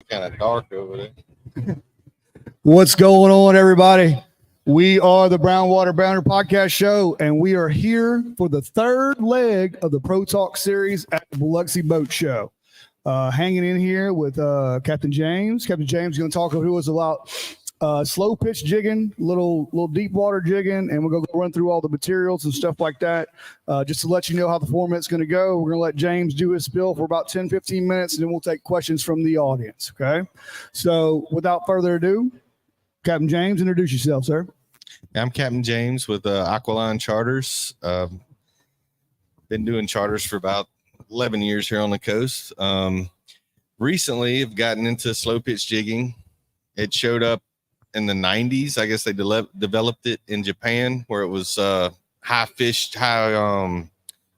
Kind of dark over there. What's going on, everybody? We are the Brownwater Bounder Podcast Show, and we are here for the third leg of the Pro Talk series at the Biloxi Boat Show. Hanging in here with Captain James. Captain James is going to talk to us about slow pitch jigging, little deep water jigging, and we're going to run through all the materials and stuff like that. Just to let you know how the format's going to go, we're going to let James do his spill for about 10-15 minutes, and then we'll take questions from the audience. Okay, so without further ado, Captain James, introduce yourself, sir. I'm Captain James with Aquiline Charters. Been doing charters for about 11 years here on the coast. Recently, I've gotten into slow pitch jigging. It showed up in the 90s. I guess they developed it in Japan, where it was high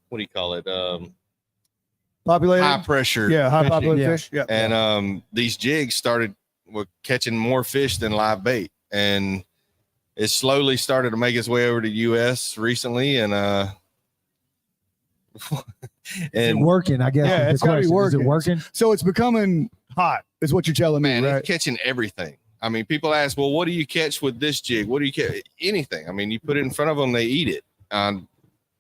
what do you call it? Populated? High pressure. Yeah, high populated fish. Yeah. And these jigs were catching more fish than live bait. And it slowly started to make its way over to U.S. recently. And is it working? I guess. Yeah, it's gotta be working. Is it working? So it's becoming hot, is what you're telling me, right? It's catching everything. I mean, people ask, well, what do you catch with this jig? What do you catch? Anything. I mean, you put it in front of them, they eat it. I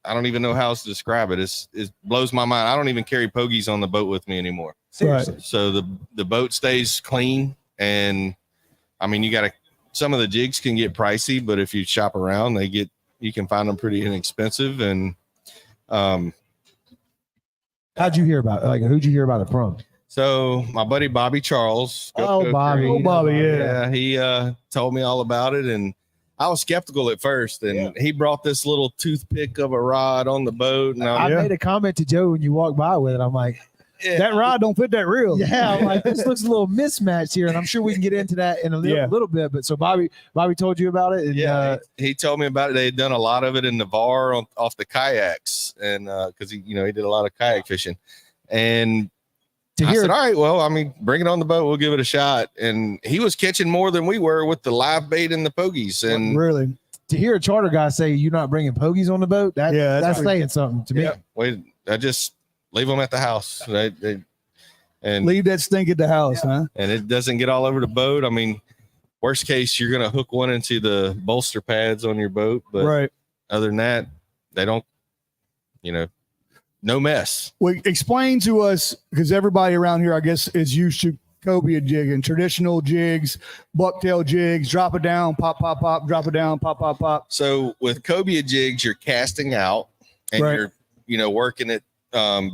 don't even know how else to describe it. It blows my mind. I don't even carry pogies on the boat with me anymore. Seriously. Right. So the boat stays clean. And I mean, some of the jigs can get pricey, but if you shop around, you can find them pretty inexpensive. And how'd you hear about it? Like, who'd you hear about it from? So my buddy Bobby Charles. Bobby, yeah. He told me all about it, and I was skeptical at first. And he brought this little toothpick of a rod on the boat, and I made a comment to Joe when you walked by with it. I'm like, that rod don't fit that reel. Yeah, I'm like, this looks a little mismatched here, and I'm sure we can get into that in a little bit. But so Bobby told you about it. And, he told me about it. They had done a lot of it in Navarre off the kayaks, and because he did a lot of kayak fishing, and I said, all right, well, I mean, bring it on the boat. We'll give it a shot. And he was catching more than we were with the live bait and the pogies. And really, to hear a charter guy say you're not bringing pogies on the boat, that's saying something to me. Wait, I just leave them at the house. And leave that stink at the house, huh? And it doesn't get all over the boat. I mean, worst case, you're going to hook one into the bolster pads on your boat. But other than that, they don't, no mess. Well, explain to us, because everybody around here, I guess, is used to cobia jigging, traditional jigs, bucktail jigs, drop it down, pop, pop, pop, drop it down, pop, pop, pop. So with cobia jigs, you're casting out and you're, working it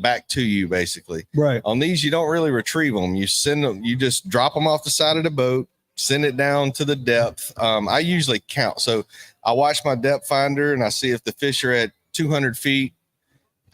back to you, basically. Right. On these, you don't really retrieve them. You send them, you just drop them off the side of the boat, send it down to the depth. I usually count. So I watch my depth finder and I see if the fish are at 200 feet.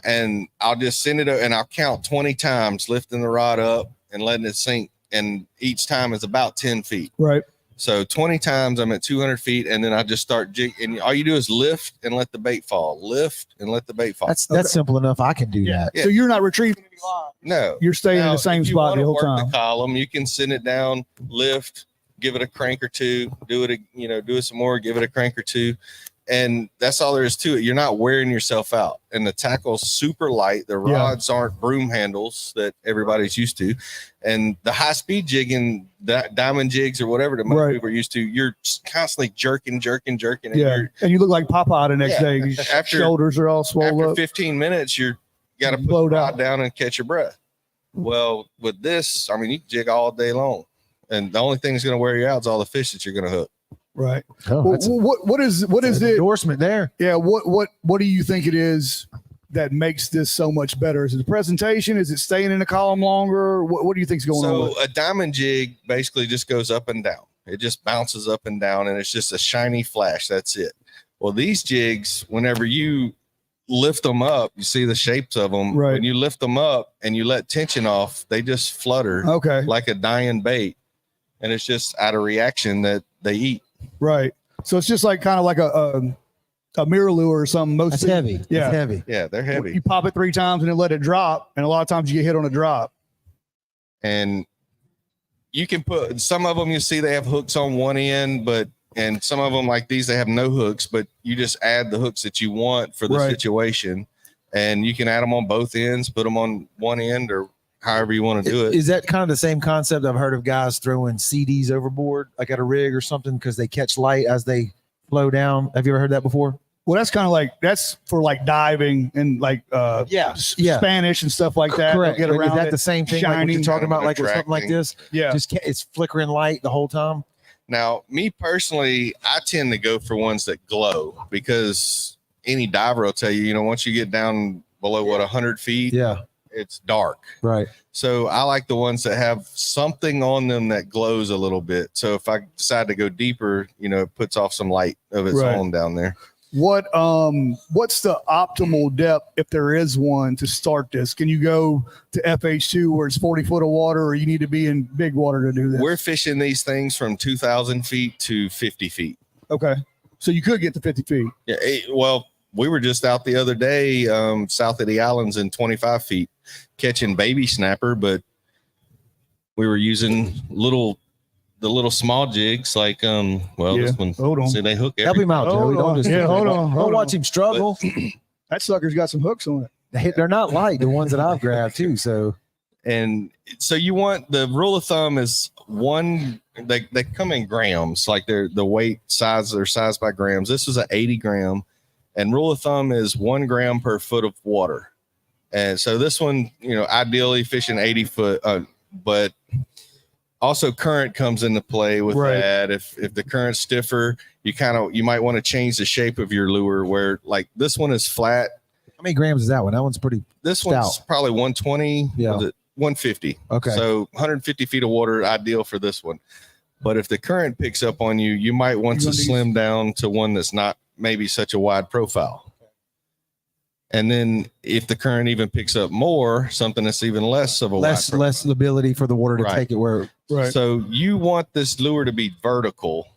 And I'll just send it and I'll count 20 times, lifting the rod up and letting it sink. And each time is about 10 feet. Right. So 20 times I'm at 200 feet. And then I just start jigging. And all you do is lift and let the bait fall. Lift and let the bait fall. That's simple enough. I can do that. So you're not retrieving any line. No. You're staying in the same spot the whole time. The column, you can send it down, lift, give it a crank or two, do it some more, give it a crank or two. And that's all there is to it. You're not wearing yourself out. And the tackle's super light. The rods aren't broom handles that everybody's used to. And the high-speed jigging, diamond jigs or whatever that most people are used to, you're constantly jerking. And you look like Popeye the next day. Your shoulders are all swollen up. After 15 minutes, you got to put the rod down and catch your breath. Well, with this, I mean, you can jig all day long. And the only thing that's going to wear you out is all the fish that you're going to hook. Right. What is it? Endorsement there. Yeah. What do you think it is that makes this so much better? Is it the presentation? Is it staying in the column longer? What do you think's going on? So a diamond jig basically just goes up and down. It just bounces up and down, and it's just a shiny flash. That's it. Well, these jigs, whenever you lift them up, you see the shapes of them. Right. When you lift them up and you let tension off, they just flutter. Like a dying bait, and it's just out of reaction that they eat. Right. So it's just like kind of like a mirror lure or something. That's heavy. Yeah. It's heavy. Yeah, they're heavy. You pop it 3 times and then let it drop. And a lot of times you get hit on a drop. And you can put some of them, you see they have hooks on one end, and some of them like these, they have no hooks, but you just add the hooks that you want for the situation. And you can add them on both ends, put them on one end or however you want to do it. Is that kind of the same concept? I've heard of guys throwing CDs overboard, like at a rig or something, because they catch light as they flow down. Have you ever heard that before? Well, that's kind of like, that's for like diving and like Spanish and stuff like that. Correct. Get around is that it, the same thing like what shining, you're talking about, like with something like attracting. this? Yeah. Just it's flickering light the whole time. Now, me personally, I tend to go for ones that glow because any diver will tell you, you know, once you get down below 100 feet, it's dark. Right. So I like the ones that have something on them that glows a little bit. So if I decide to go deeper, you know, it puts off some light of its own down there. What's the optimal depth, if there is one, to start this? Can you go to FH2 where it's 40 foot of water, or you need to be in big water to do this? We're fishing these things from 2,000 feet to 50 feet. Okay. So you could get to 50 feet. Yeah. Well, we were just out the other day, south of the islands in 25 feet catching baby snapper, but we were using the little small jigs like, this one, hold on. see, they hook Help him out, Joey. Don't just hold on. Don't watch him struggle. That sucker's got some hooks on it. They're not light, the ones that I've grabbed too. So, and so you want, the rule of thumb is they come in grams, like they're the weight size, they're sized by grams. This is an 80 gram, and rule of thumb is 1 gram per foot of water. And so this one, you know, ideally fishing 80 foot, but also current comes into play with that. If the current's stiffer, you might want to change the shape of your lure, where like this one is flat. how many grams is that one? That one's pretty. This one's probably 120. Yeah. 150. Okay. So 150 feet of water, ideal for this one. But if the current picks up on you, you might want to slim down to one that's not maybe such a wide profile. And then if the current even picks up more, something that's even less of a less ability for the water to take it where. Right. So you want this lure to be vertical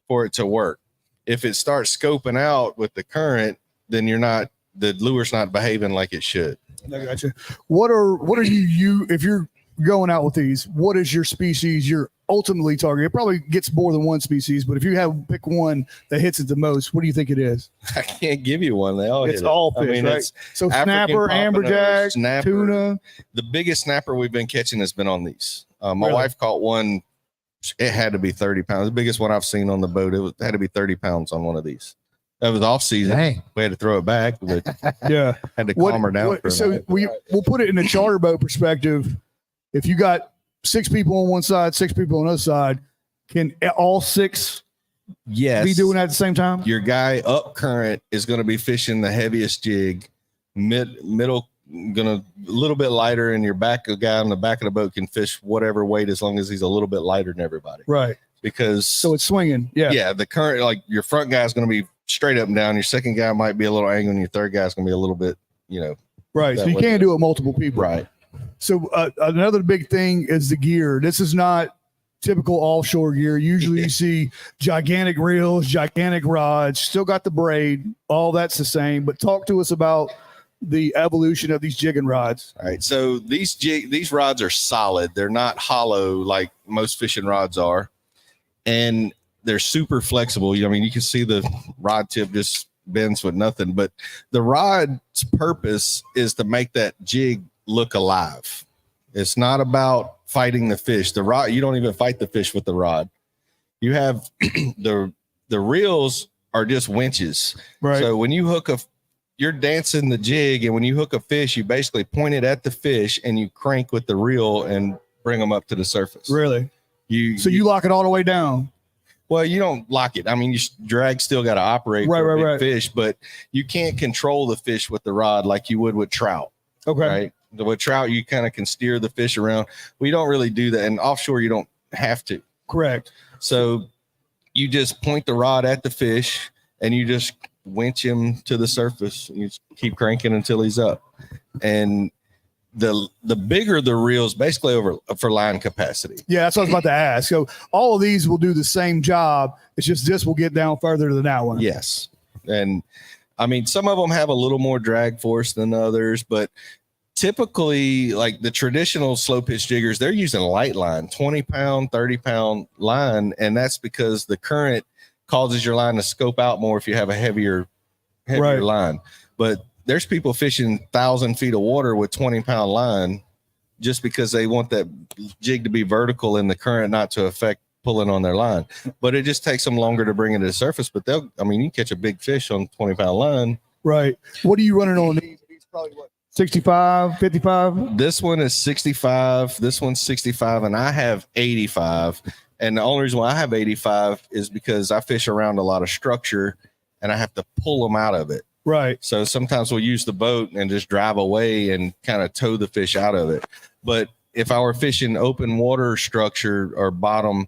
for it to work. If it starts scoping out with the current, then the lure's not behaving like it should. I got you. What are you if you're going out with these, what is your species you're ultimately targeting? It probably gets more than one species, but if you have pick one that hits it the most, what do you think it is? I can't give you one. They all It's hit all it. fish, I mean, right? it's So African snapper, pompano, amberjack, snapper. tuna. The biggest snapper we've been catching has been on these. My Really? wife caught one. It had to be 30 pounds. The biggest one I've seen on the boat. It had to be 30 pounds on one of these. That was off season. Dang. We had to throw it back, but Yeah. had to calm her down. For a So minute. we'll put it in a charter boat perspective. If you got 6 people on one side, 6 people on the other side, can all 6 Yes. be doing that at the same time? Your guy up current is going to be fishing the heaviest jig. Middle gonna a little bit lighter, and your back guy on the back of the boat can fish whatever weight as long as he's a little bit lighter than everybody. Right. Because So it's swinging. Yeah. the current, like your front guy is going to be straight up and down. Your second guy might be a little angle, and your third guy is going to be a little bit, Right. So that you way. can't do it multiple people. right. So another big thing is the gear. This is not typical offshore gear. Usually you see gigantic reels, gigantic rods, still got the braid. All that's the same. But talk to us about the evolution of these jigging rods. All right. So these rods are solid. They're not hollow like most fishing rods are. And they're super flexible. I mean, you can see the rod tip just bends with nothing, but the rod's purpose is to make that jig look alive. It's not about fighting the fish. The rod, you don't even fight the fish with the rod. You have the reels are just winches. Right. So when you you're dancing the jig, and when you hook a fish, you basically point it at the fish and you crank with the reel and bring them up to the surface. Really? You lock it all the way down. Well, you don't lock it. I mean, drag still got to operate for a big fish, but you can't control the fish with the rod like you would with trout. Okay. Right. With trout, you kind of can steer the fish around. We don't really do that. And offshore, you don't have to. Correct. So you just point the rod at the fish and you just winch him to the surface. You just keep cranking until he's up. And the bigger the reels, basically over for line capacity. Yeah, that's what I was about to ask. So all of these will do the same job. It's just this will get down further than that one. Yes. And I mean, some of them have a little more drag force than others, but typically like the traditional slow pitch jiggers, they're using light line, 20 pound, 30 pound line. And that's because the current causes your line to scope out more if you have a heavier line. But there's people fishing 1,000 feet of water with 20 pound line just because they want that jig to be vertical and the current not to affect pulling on their line. But it just takes them longer to bring it to the surface. But you can catch a big fish on 20-pound line. Right. What are you running on these? These probably what? 65, 55? This one is 65. This one's 65, and I have 85. And the only reason why I have 85 is because I fish around a lot of structure, and I have to pull them out of it. Right. So sometimes we'll use the boat and just drive away and kind of tow the fish out of it. But if I were fishing open water structure or bottom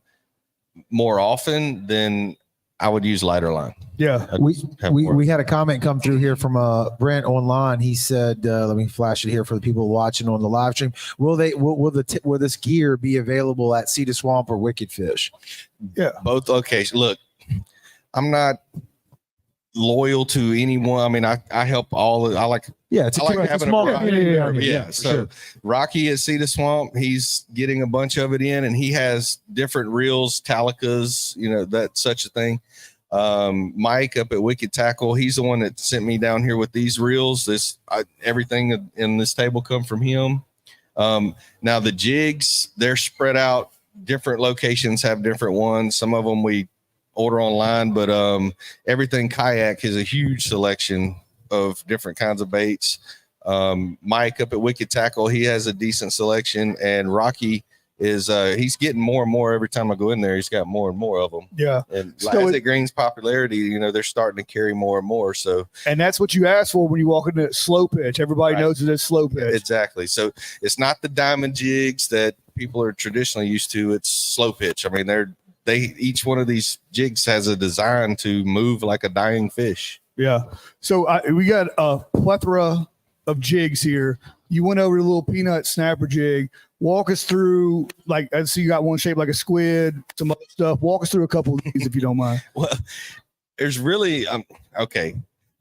more often, then I would use lighter line. Yeah. We had a comment come through here from Brent online. He said, let me flash it here for the people watching on the live stream. Will this gear be available at Sea to Swamp or Wicked Fish? Yeah, both locations. Look, I'm not loyal to anyone. I mean, I help all. I like having a small community. Yeah. So sure. Rocky at Sea to Swamp, he's getting a bunch of it in, and he has different reels, talicas, that such a thing. Mike up at Wicked Tackle, he's the one that sent me down here with these reels. Everything in this table come from him. Now the jigs, they're spread out. Different locations have different ones. Some of them we order online, but Everything Kayak has a huge selection of different kinds of baits. Mike up at Wicked Tackle, he has a decent selection, and Rocky is he's getting more and more every time I go in there. He's got more and more of them. Yeah. And as it gains popularity, they're starting to carry more and more. So, and that's what you ask for when you walk into slow pitch. Everybody knows it's slow pitch. Exactly. So it's not the diamond jigs that people are traditionally used to. It's slow pitch. I mean, each one of these jigs has a design to move like a dying fish. Yeah. So we got a plethora of jigs here. You went over the little peanut snapper jig. Walk us through, I see you got one shaped like a squid, some other stuff. Walk us through a couple of these if you don't mind. Well, there's really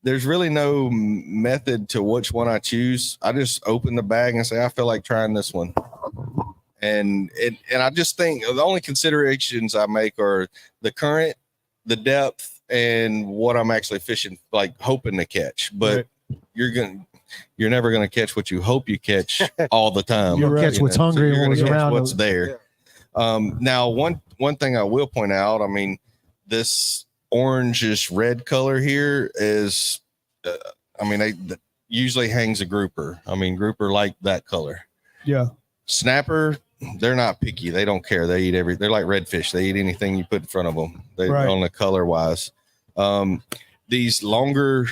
There's really no method to which one I choose. I just open the bag and say I feel like trying this one. And I just think the only considerations I make are the current, the depth, and what I'm actually fishing, hoping to catch. But you're never gonna catch what you hope you catch all the time. You'll catch what's hungry and what's around. What's there. Yeah. Now one thing I will point out, I mean, this orangish red color here is, they usually hangs a grouper. I mean, grouper like that color. Yeah. Snapper, they're not picky. They don't care. They eat they're like redfish. They eat anything you put in front of them. On the color wise. These longer,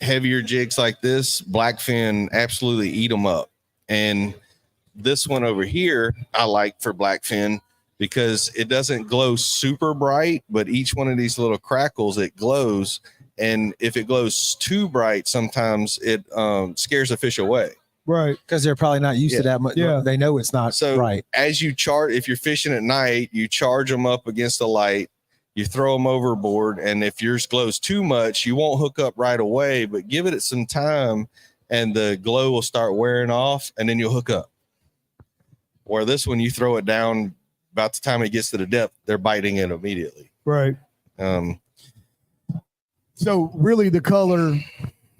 heavier jigs like this, blackfin absolutely eat them up. And this one over here, I like for blackfin because it doesn't glow super bright, but each one of these little crackles, it glows. And if it glows too bright, sometimes it scares the fish away. Right. Because they're probably not used to that much. Yeah. They know it's not right. As you if you're fishing at night, you charge them up against the light, you throw them overboard. And if yours glows too much, you won't hook up right away, but give it some time and the glow will start wearing off and then you'll hook up. Where this one, you throw it down about the time it gets to the depth, they're biting it immediately. Right. So really the color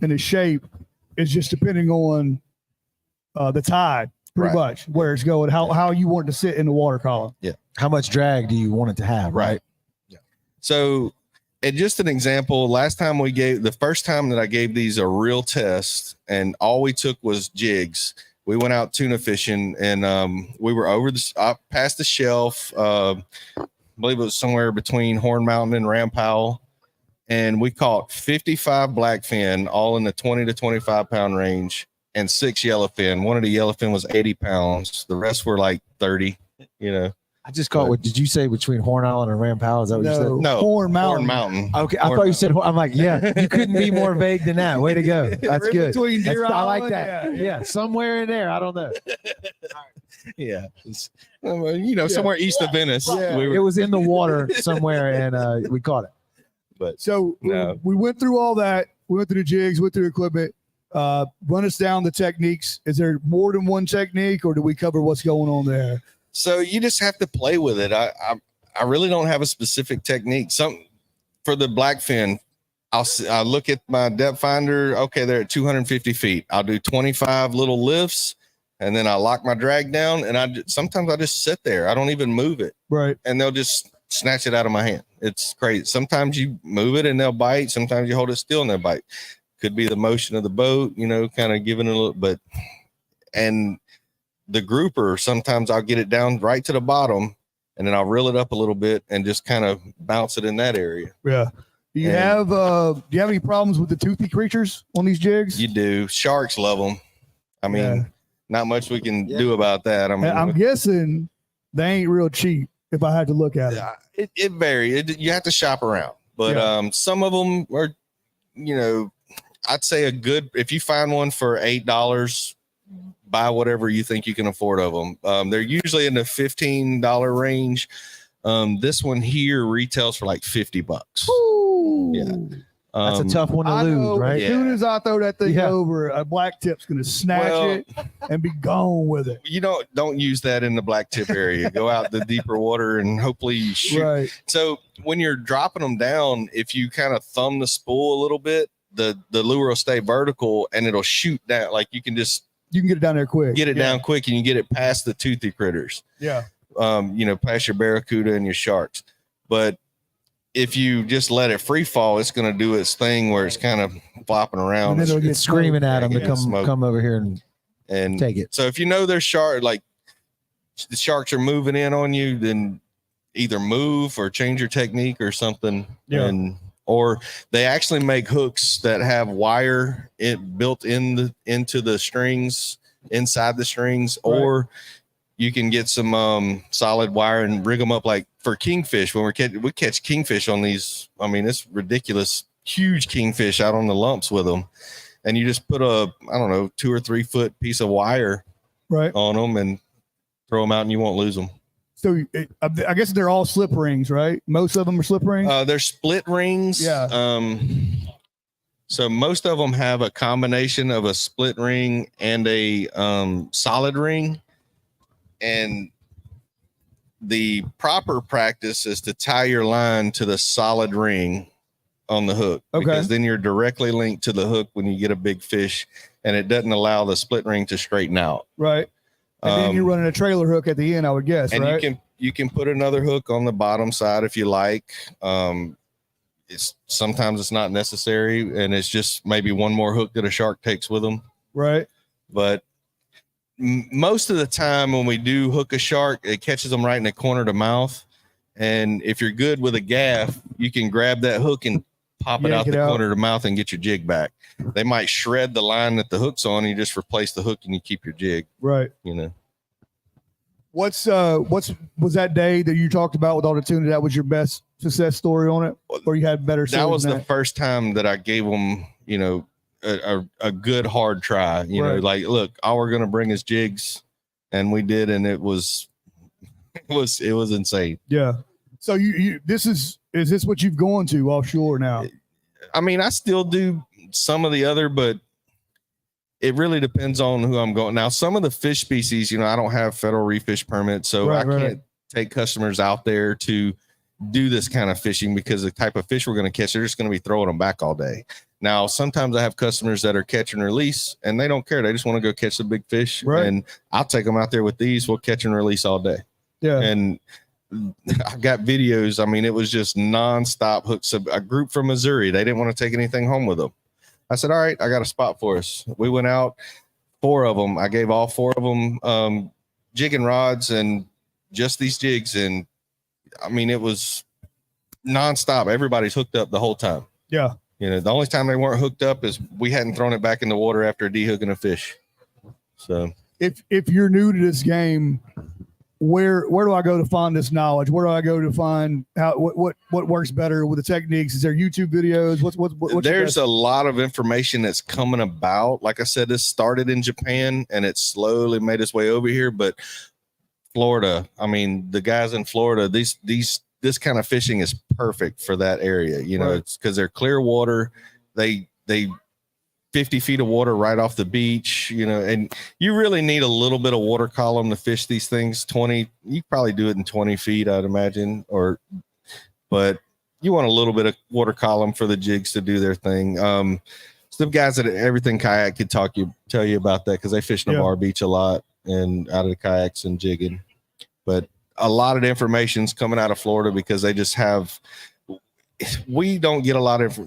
and the shape is just depending on the tide, pretty much, where it's going, how you want it to sit in the water column. Yeah. How much drag do you want it to have? Right. Yeah. So, and just an example, the first time that I gave these a real test and all we took was jigs, we went out tuna fishing and we were past the shelf. I believe it was somewhere between Horn Mountain and Ram Powell. And we caught 55 blackfin, all in the 20 to 25 pound range, and 6 yellowfin. One of the yellowfin was 80 pounds. The rest were like 30, I just caught what did you say between Horn Island and Ram Powell? Is that what you said? No, Horn Mountain. Okay, I thought you said, I'm like, yeah, you couldn't be more vague than that. Way to go. That's good. I like that. Yeah, somewhere in there. I don't know. Yeah. Somewhere east of Venice. Yeah. It was in the water somewhere and we caught it. But so we went through all that. We went through the jigs, went through the equipment. Run us down the techniques. Is there more than one technique, or do we cover what's going on there? So you just have to play with it. I really don't have a specific technique. For the blackfin, I'll look at my depth finder. Okay, they're at 250 feet. I'll do 25 little lifts, and then I lock my drag down, and sometimes I just sit there. I don't even move it. Right. And they'll just snatch it out of my hand. It's crazy. Sometimes you move it and they'll bite. Sometimes you hold it still and they'll bite. Could be the motion of the boat, kind of giving it a little, and the grouper, sometimes I'll get it down right to the bottom and then I'll reel it up a little bit and just kind of bounce it in that area. Yeah. Do you have any problems with the toothy creatures on these jigs? You do. Sharks love them. I mean, not much we can do about that. I mean, I'm guessing they ain't real cheap if I had to look at it. It varies. You have to shop around, but some of them are, I'd say if you find one for $8, buy whatever you think you can afford of them. They're usually in the $15 range. This one here retails for like $50. Ooh. Yeah. That's a tough one to lose, right? As soon as I throw that thing over, a black tip's going to snatch it and be gone with it. Don't use that in the black tip area. Go out the deeper water and hopefully you shoot. Right. So when you're dropping them down, if you kind of thumb the spool a little bit, the lure will stay vertical and it'll shoot down. Like you can get it down there quick. Get it down quick and you get it past the toothy critters. Yeah. Past your barracuda and your sharks. But if you just let it free fall, it's going to do its thing where it's kind of flopping around. And it's screaming at them to come over here and take it. So if there's shark, like the sharks are moving in on you, then either move or change your technique or something. Yeah. Or they actually make hooks that have wire built into the strings, inside the strings, right. Or you can get some solid wire and rig them up like for kingfish. When we catch kingfish on these, I mean, it's ridiculous, huge kingfish out on the lumps with them. And you just put 2 or 3 foot piece of wire on them and throw them out and you won't lose them. So I guess they're all slip rings, right? Most of them are slip rings. They're split rings. Yeah. So most of them have a combination of a split ring and a solid ring. And the proper practice is to tie your line to the solid ring on the hook. Okay. Because then you're directly linked to the hook when you get a big fish, and it doesn't allow the split ring to straighten out. Right. And then you're running a trailer hook at the end, I would guess. And right? you can put another hook on the bottom side if you like. Sometimes it's not necessary, and it's just maybe one more hook that a shark takes with them. Right. But most of the time when we do hook a shark, it catches them right in the corner of the mouth. And if you're good with a gaff, you can grab that hook and pop it out the corner of the mouth and get your jig back. They might shred the line that the hook's on, and you just replace the hook and you keep your jig. Right. Was that day that you talked about with all the tuna? That was your best success story on it, or you had better? That was the first time that I gave them, a good hard try. Like, look, all we're gonna bring is jigs, and we did, and it was insane. Yeah. So is this what you've gone to offshore now? I mean, I still do some of the other, but it really depends on who I'm going. Now, some of the fish species, I don't have federal reef fish permit, so I can't take customers out there to do this kind of fishing because the type of fish we're going to catch, they're just going to be throwing them back all day. Now, sometimes I have customers that are catch and release, and they don't care. They just want to go catch the big fish, and I'll take them out there with these. We'll catch and release all day. Yeah. And I got videos. I mean, it was just nonstop hooks. A group from Missouri, they didn't want to take anything home with them. I said, all right, I got a spot for us. We went out, 4 of them. I gave all 4 of them jigging rods and just these jigs. And I mean, it was nonstop. Everybody's hooked up the whole time. Yeah. The only time they weren't hooked up is we hadn't thrown it back in the water after dehooking a fish. So if you're new to this game, where do I go to find this knowledge? Where do I go to find what works better with the techniques? Is there YouTube videos? What's there's a lot of information that's coming about. Like I said, this started in Japan and it slowly made its way over here. But Florida, I mean, the guys in Florida, this kind of fishing is perfect for that area. It's because they're clear water. They 50 feet of water right off the beach, and you really need a little bit of water column to fish these things. 20, you probably do it in 20 feet, I'd imagine, but you want a little bit of water column for the jigs to do their thing. Some guys at Everything Kayak could tell you about that because they fish in the bar beach a lot. and out of the kayaks and jigging. But a lot of the information's coming out of Florida because they just have. We don't get a lot of.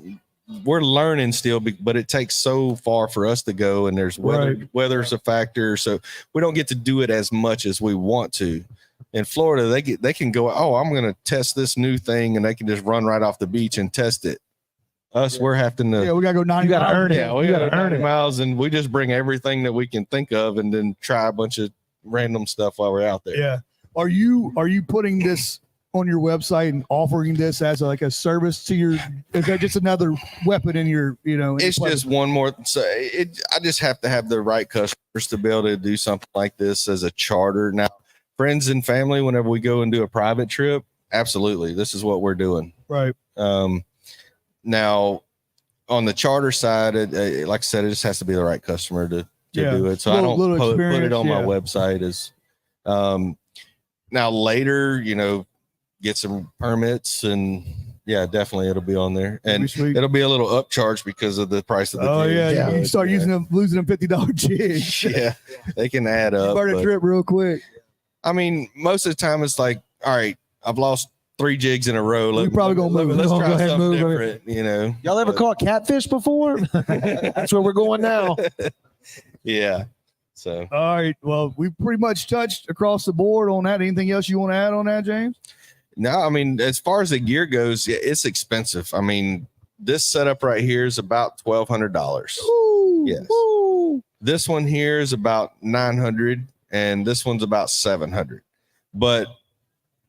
We're learning still, but it takes so far for us to go, and there's weather's a factor, so we don't get to do it as much as we want to. In Florida, they can go, oh, I'm going to test this new thing, and they can just run right off the beach and test it. Us, we're having to. Yeah, we got to go 90 You got to earn it. Yeah, we got to earn it miles, and we just bring everything that we can think of, and then try a bunch of random stuff while we're out there. Yeah. Are you putting this on your website and offering this as like a service to your? Is that just another weapon in your? It's just one more. So I just have to have the right customers to be able to do something like this as a charter. Now, friends and family, whenever we go and do a private trip, absolutely, this is what we're doing. Right. Now, on the charter side, like I said, it just has to be the right customer to do it. So I don't put it on my website as. Now later, get some permits and definitely it'll be on there, and it'll be a little upcharge because of the price of the jig. You start losing them $50 jigs. Yeah, they can add up. Burn a trip real quick. I mean, most of the time it's like, all right, I've lost 3 jigs in a row. We're probably gonna move. Let's try something different. Y'all ever caught catfish before? That's where we're going now. Yeah. So, all right. Well, we pretty much touched across the board on that. Anything else you want to add on that, James? No, I mean, as far as the gear goes, it's expensive. I mean, this setup right here is about $1,200. Yes. Woo. This one here is about $900, and this one's about $700. But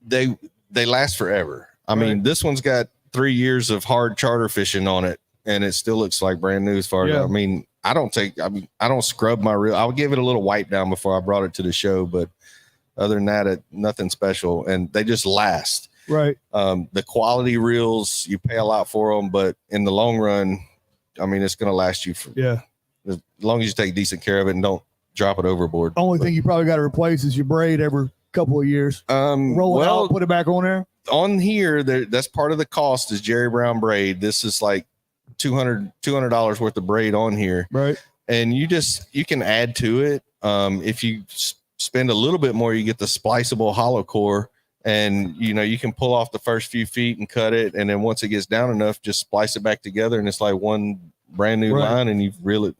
they last forever. I mean, this one's got 3 years of hard charter fishing on it, and it still looks like brand new as far as I mean. I don't scrub my reel. I'll give it a little wipe down before I brought it to the show, but other than that, nothing special, and they just last. Right. The quality reels, you pay a lot for them, but in the long run, I mean, it's going to last you for as long as you take decent care of it and don't drop it overboard. Only thing you probably got to replace is your braid every couple of years. Roll it out, put it back on there. On here, that's part of the cost is Jerry Brown braid. This is like $200 worth of braid on here, right? And you can add to it. If you spend a little bit more, you get the spliceable hollow core, and you can pull off the first few feet and cut it, and then once it gets down enough, just splice it back together, and it's like one brand new line, and you reel it,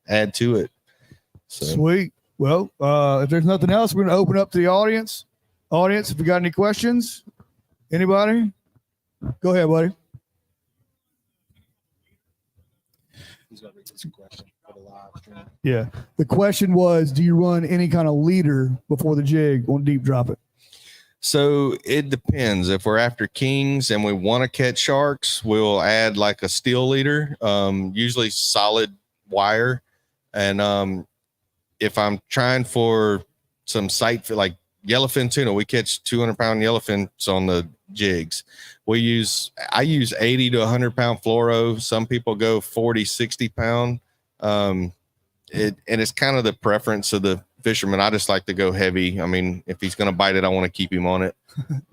add to it. So. Sweet. Well, if there's nothing else, we're going to open up to the audience. If you got any questions, anybody, go ahead, buddy. Yeah. The question was, do you run any kind of leader before the jig on deep drop it? So it depends. If we're after kings and we want to catch sharks, we'll add like a steel leader, usually solid wire. And if I'm trying for some sight, like yellowfin tuna, we catch 200-pound yellowfins on the jigs. I use 80 to 100-pound fluoro. Some people go 40, 60-pound. It's kind of the preference of the fisherman. I just like to go heavy. I mean, if he's going to bite it, I want to keep him on it.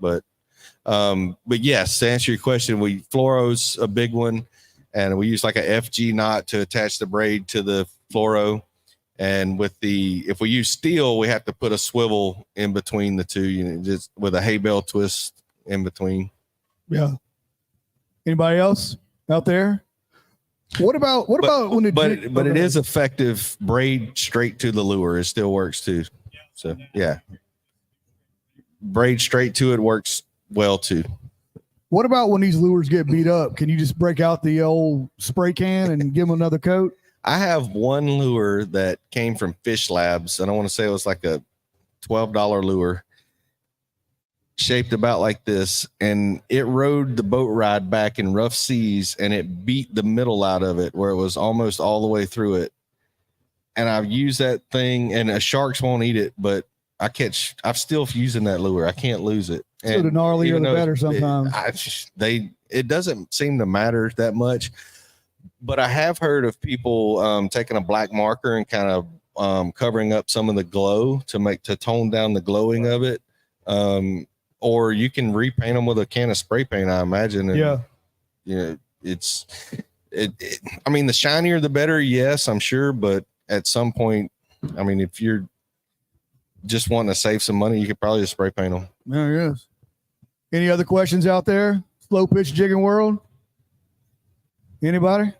But yes, to answer your question, fluoro's a big one, and we use like a FG knot to attach the braid to the fluoro. And if we use steel, we have to put a swivel in between the two, just with a hay bale twist in between. Yeah. Anybody else out there? What about when it? But it is effective. Braid straight to the lure. It still works too. So yeah, braid straight to it works well too. What about when these lures get beat up? Can you just break out the old spray can and give them another coat? I have one lure that came from Fish Labs, and I want to say it was like a $12 lure, shaped about like this, and it rode the boat ride back in rough seas, and it beat the middle out of it where it was almost all the way through it. And I've used that thing, and sharks won't eat it, but I'm still using that lure. I can't lose it. So the gnarlier the better sometimes. It doesn't seem to matter that much. But I have heard of people taking a black marker and kind of covering up some of the glow to tone down the glowing of it. Or you can repaint them with a can of spray paint, I imagine. And, I mean, the shinier the better. Yes, I'm sure. But at some point, I mean, if you're just wanting to save some money, you could probably just spray paint them. There it is. Any other questions out there? Slow pitch jigging world? Anybody?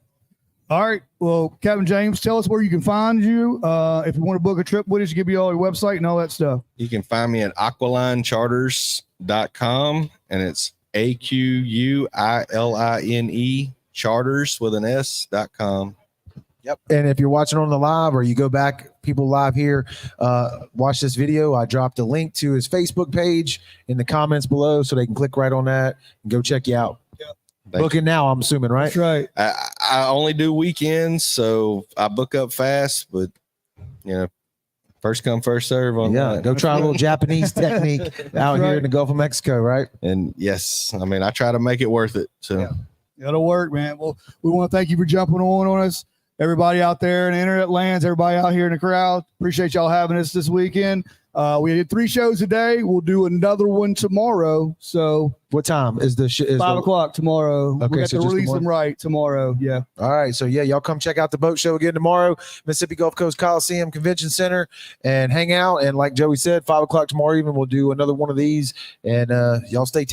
All right. Well, Captain James, tell us where you can find you. If you want to book a trip with us, give you all your website and all that stuff. You can find me at aquilinecharters.com, and it's AQUILINE charters with an S.com. Yep. And if you're watching on the live or you go back, people live here, watch this video. I dropped a link to his Facebook page in the comments below so they can click right on that and go check you out. Booking now, I'm assuming, right? That's right. I only do weekends, so I book up fast, but first come, first serve on that. Go try a little Japanese technique out here in the Gulf of Mexico, right? And yes, I mean, I try to make it worth it. So That'll work, man. Well, we want to thank you for jumping on us. Everybody out there in the internet lands, everybody out here in the crowd, appreciate y'all having us this weekend. We did 3 shows today. We'll do another one tomorrow. So what time is the 5 o'clock tomorrow? Okay, we got so to release them right tomorrow. Yeah. All right. So y'all come check out the boat show again tomorrow, Mississippi Gulf Coast Coliseum Convention Center, and hang out. And like Joey said, 5 o'clock tomorrow evening, we'll do another one of these. And y'all stay tuned.